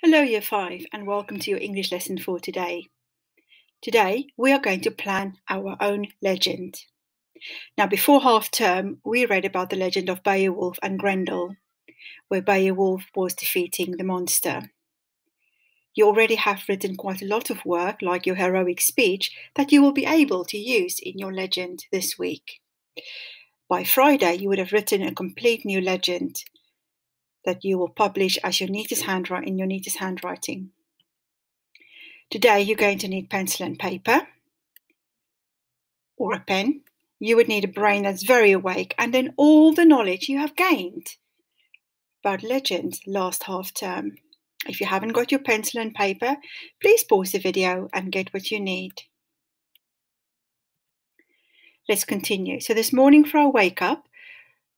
Hello Year 5 and welcome to your English lesson for today. Today we are going to plan our own legend. Now before half term we read about the legend of Beowulf and Grendel, where Beowulf was defeating the monster. You already have written quite a lot of work, like your heroic speech, that you will be able to use in your legend this week. By Friday you would have written a complete new legend that you will publish as in your neatest handwriting. Today you're going to need pencil and paper or a pen. You would need a brain that's very awake and then all the knowledge you have gained about legends last half term. If you haven't got your pencil and paper, please pause the video and get what you need. Let's continue. So this morning for our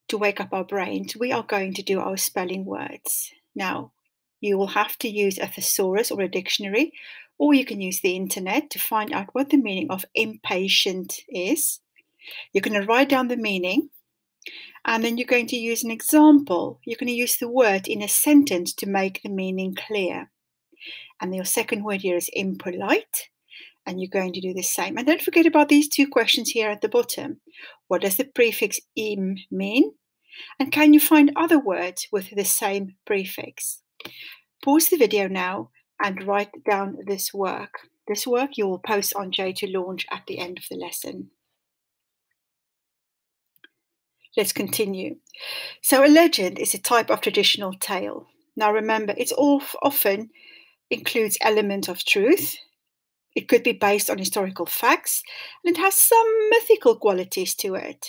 to wake up our brains, we are going to do our spelling words. Now, you will have to use a thesaurus or a dictionary, or you can use the internet to find out what the meaning of impatient is. You're going to write down the meaning, and then you're going to use an example. You're going to use the word in a sentence to make the meaning clear. And your second word here is impolite, and you're going to do the same. And don't forget about these two questions here at the bottom. What does the prefix im mean? And can you find other words with the same prefix? Pause the video now and write down this work. This work you will post on J2Launch at the end of the lesson. Let's continue. So a legend is a type of traditional tale. Now remember, it often includes elements of truth. It could be based on historical facts, and it has some mythical qualities to it.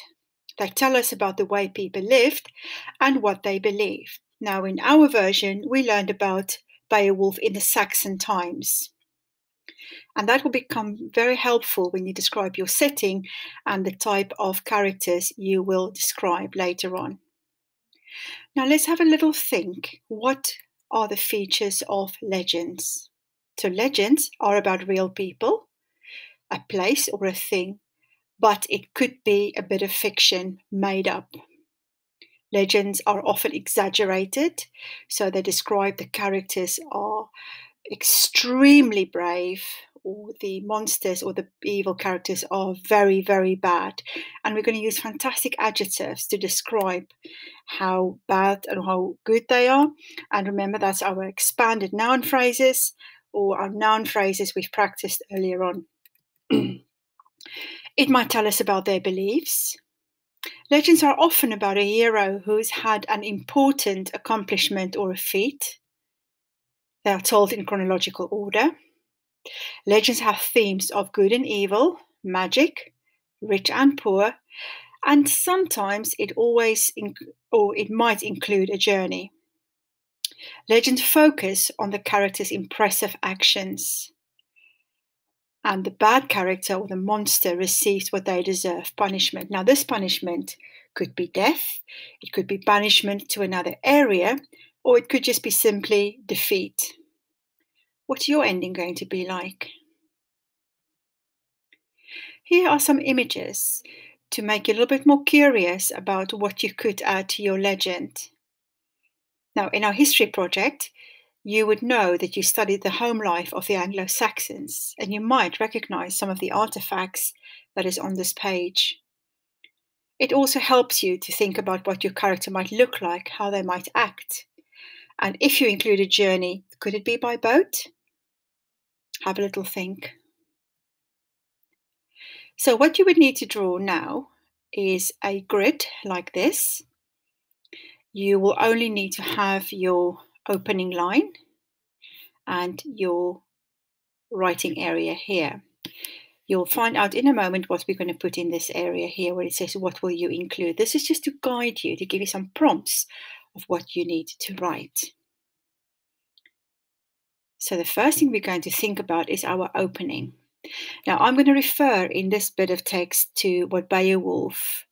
They tell us about the way people lived and what they believed. Now in our version, we learned about Beowulf in the Saxon times. And that will become very helpful when you describe your setting and the type of characters you will describe later on. Now let's have a little think. What are the features of legends? So legends are about real people, a place or a thing, but it could be a bit of fiction made up. Legends are often exaggerated, so they describe the characters are extremely brave, or the monsters or the evil characters are very, very bad. And we're going to use fantastic adjectives to describe how bad and how good they are. And remember, that's our expanded noun phrases or our noun phrases we've practiced earlier on. It might tell us about their beliefs. Legends are often about a hero who's had an important accomplishment or a feat. They are told in chronological order. Legends have themes of good and evil, magic, rich and poor, and sometimes it might include a journey. Legends focus on the character's impressive actions, and the bad character or the monster receives what they deserve, punishment. Now this punishment could be death, it could be banishment to another area, or it could just be simply defeat. What's your ending going to be like? Here are some images to make you a little bit more curious about what you could add to your legend. Now, in our history project, you would know that you studied the home life of the Anglo-Saxons, and you might recognize some of the artifacts that is on this page. It also helps you to think about what your character might look like, how they might act. And if you include a journey, could it be by boat? Have a little think. So what you would need to draw now is a grid like this. You will only need to have your opening line and your writing area here. You'll find out in a moment what we're going to put in this area here where it says what will you include. This is just to guide you, to give you some prompts of what you need to write. So the first thing we're going to think about is our opening. Now I'm going to refer in this bit of text to what Beowulf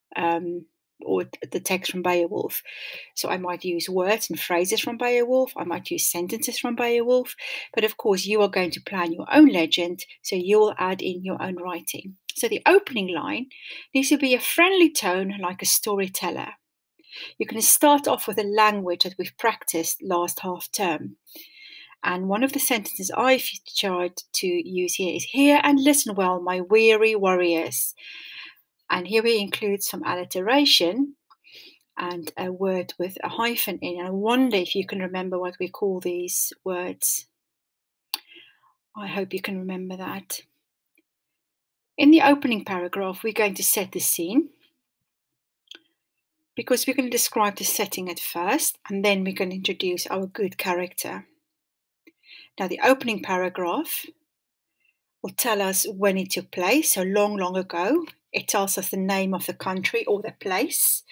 or the text from Beowulf. So I might use words and phrases from Beowulf, I might use sentences from Beowulf, but of course you are going to plan your own legend, so you will add in your own writing. So the opening line needs to be a friendly tone like a storyteller. You're going to start off with a language that we've practiced last half term. And one of the sentences I've tried to use here is, "Hear and listen well, my weary warriors." And here we include some alliteration and a word with a hyphen in. And I wonder if you can remember what we call these words. I hope you can remember that. In the opening paragraph, we're going to set the scene, because we're going to describe the setting at first, and then we're going to introduce our good character. Now, the opening paragraph will tell us when it took place, so long, long ago. It tells us the name of the country or the place.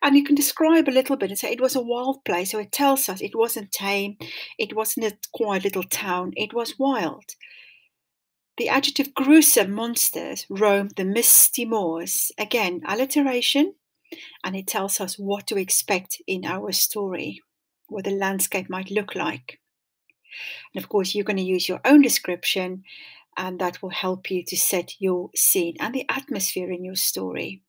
And you can describe a little bit and say it was a wild place. So it tells us it wasn't tame, it wasn't a quiet little town, it was wild. The adjective gruesome monsters roamed the misty moors. Again, alliteration, and it tells us what to expect in our story, what the landscape might look like. And of course, you're going to use your own description, and that will help you to set your scene and the atmosphere in your story.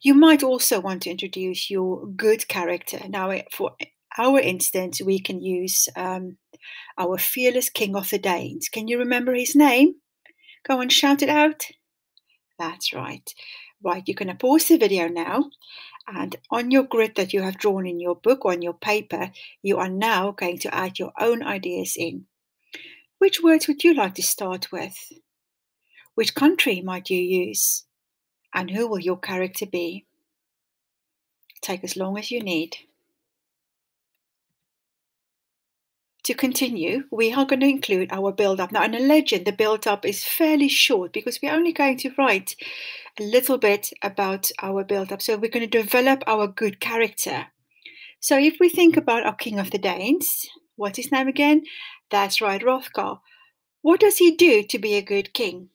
You might also want to introduce your good character. Now, for our instance, we can use our fearless king of the Danes. Can you remember his name? Go and shout it out. That's right. Right, you're going to pause the video now, and on your grid that you have drawn in your book or on your paper, you are now going to add your own ideas in. Which words would you like to start with? Which country might you use? And who will your character be? Take as long as you need. To continue, we are going to include our build-up. Now, in a legend, the build-up is fairly short because we're only going to write a little bit about our build-up. So we're going to develop our good character. So if we think about our King of the Danes, what's his name again? That's right, Hrothgar. What does he do to be a good king?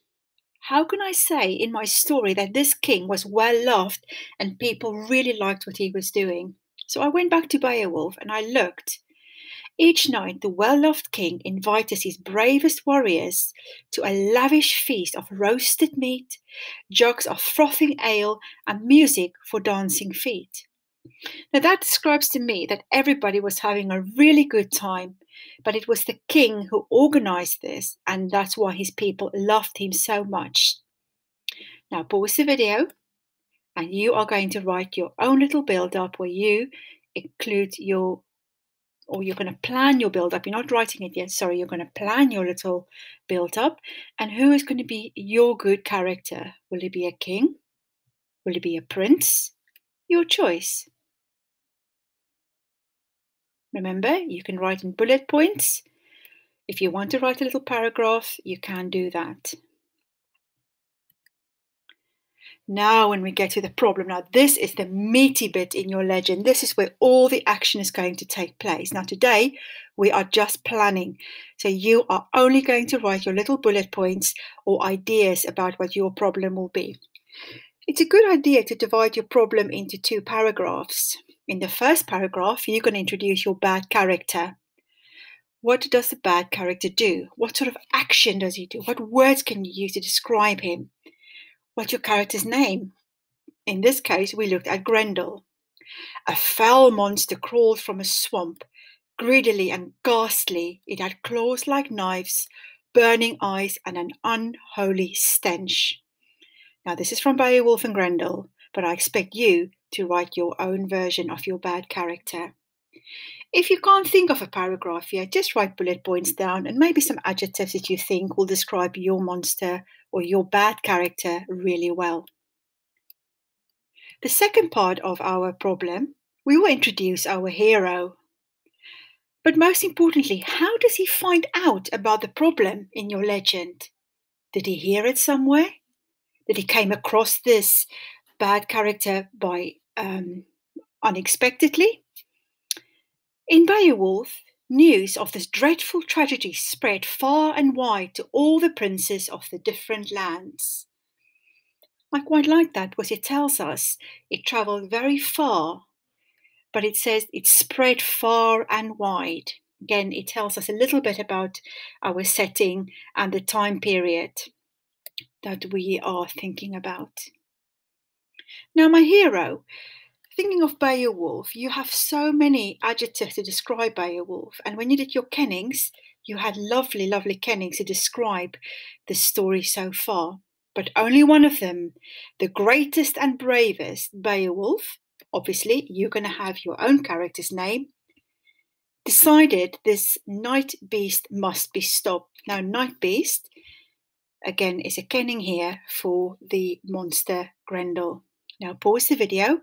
How can I say in my story that this king was well loved and people really liked what he was doing? So I went back to Beowulf and I looked. Each night, the well-loved king invited his bravest warriors to a lavish feast of roasted meat, jugs of frothing ale, and music for dancing feet. Now that describes to me that everybody was having a really good time, but it was the king who organized this, and that's why his people loved him so much. Now pause the video, and you are going to write your own little build-up where you include your, or you're going to plan your build-up. You're not writing it yet, sorry, you're going to plan your little build-up, and who is going to be your good character? Will it be a king? Will it be a prince? Your choice. Remember, you can write in bullet points. If you want to write a little paragraph, you can do that. Now, when we get to the problem, now this is the meaty bit in your legend. This is where all the action is going to take place. Now, today we are just planning. So you are only going to write your little bullet points or ideas about what your problem will be. It's a good idea to divide your problem into 2 paragraphs. In the first paragraph, you're going to introduce your bad character. What does the bad character do? What sort of action does he do? What words can you use to describe him? What's your character's name? In this case, we looked at Grendel. A foul monster crawled from a swamp, greedily and ghastly. It had claws like knives, burning eyes, and an unholy stench. Now, this is from Beowulf and Grendel, but I expect you to write your own version of your bad character. If you can't think of a paragraph yet, just write bullet points down and maybe some adjectives that you think will describe your monster or your bad character really well. The second part of our problem, we will introduce our hero. But most importantly, how does he find out about the problem in your legend? Did he hear it somewhere? Did he came across this bad character by unexpectedly? In Beowulf, news of this dreadful tragedy spread far and wide to all the princes of the different lands. I quite like that because it tells us it travelled very far, but it says it spread far and wide. Again, it tells us a little bit about our setting and the time period that we are thinking about. Now, my hero, Thinking of Beowulf, you have so many adjectives to describe Beowulf, and when you did your kennings, you had lovely, lovely kennings to describe the story so far. But only one of them, the greatest and bravest, Beowulf, obviously you're going to have your own character's name, decided this night beast must be stopped. Now, night beast, again, is a kenning here for the monster Grendel. Now pause the video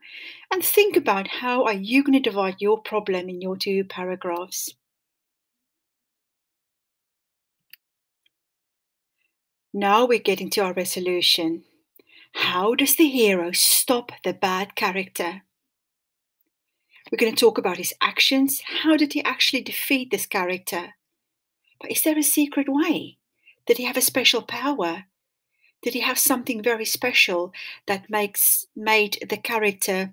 and think about how are you going to divide your problem in your 2 paragraphs. Now we're getting to our resolution. How does the hero stop the bad character? We're going to talk about his actions. How did he actually defeat this character? But is there a secret way? Did he have a special power? Did he have something very special that made the character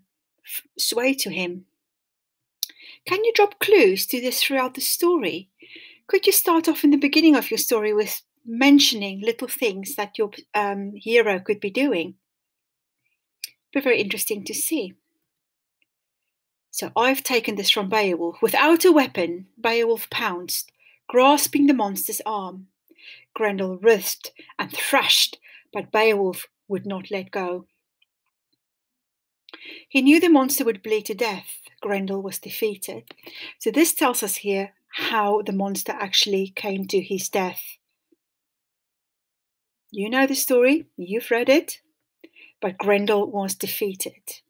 sway to him? Can you drop clues to this throughout the story? Could you start off in the beginning of your story with mentioning little things that your hero could be doing? Be very interesting to see. So I've taken this from Beowulf. Without a weapon, Beowulf pounced, grasping the monster's arm. Grendel writhed and thrashed, but Beowulf would not let go. He knew the monster would bleed to death. Grendel was defeated. So this tells us here how the monster actually came to his death. You know the story, you've read it, but Grendel was defeated.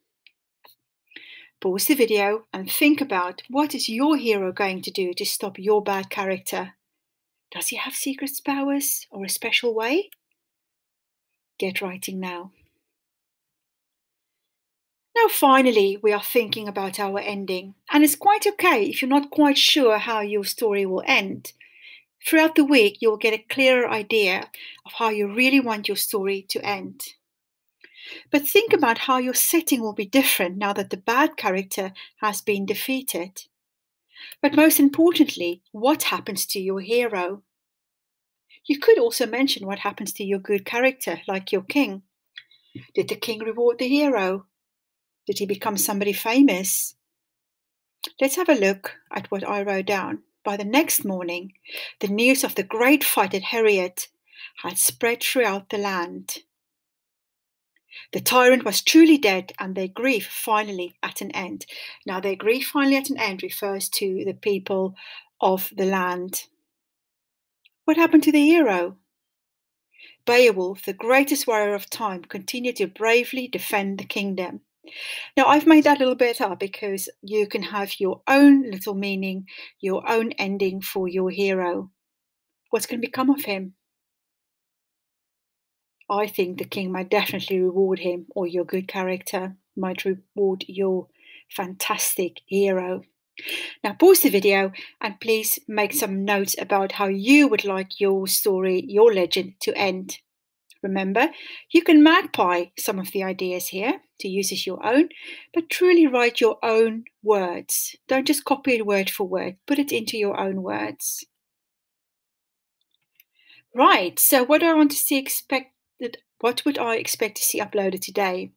Pause the video and think about what is your hero going to do to stop your bad character. Does he have secret powers or a special way? Get writing now. Now finally, we are thinking about our ending, and it's quite okay if you're not quite sure how your story will end. Throughout the week, you'll get a clearer idea of how you really want your story to end. But think about how your setting will be different now that the bad character has been defeated. But most importantly, what happens to your hero? You could also mention what happens to your good character, like your king. Did the king reward the hero? Did he become somebody famous? Let's have a look at what I wrote down. By the next morning, the news of the great fight at Heriot had spread throughout the land. The tyrant was truly dead, and their grief finally at an end. Now, their grief finally at an end refers to the people of the land. What happened to the hero? Beowulf, the greatest warrior of time, continued to bravely defend the kingdom. Now, I've made that little bit up because you can have your own little meaning, your own ending for your hero. What's going to become of him? I think the king might definitely reward him, or your good character might reward your fantastic hero. Now pause the video and please make some notes about how you would like your story, your legend to end. Remember, you can magpie some of the ideas here to use as your own, but truly write your own words. Don't just copy it word for word, put it into your own words. Right, so what do I want to see expected? What would I expect to see uploaded today?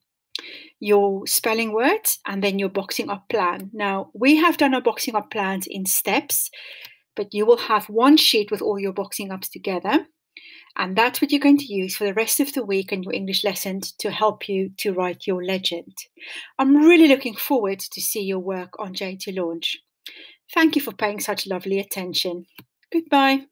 Your spelling words and then your boxing up plan. Now, we have done our boxing up plans in steps, but you will have one sheet with all your boxing ups together. And that's what you're going to use for the rest of the week and your English lessons to help you to write your legend. I'm really looking forward to see your work on J2 Launch. Thank you for paying such lovely attention. Goodbye.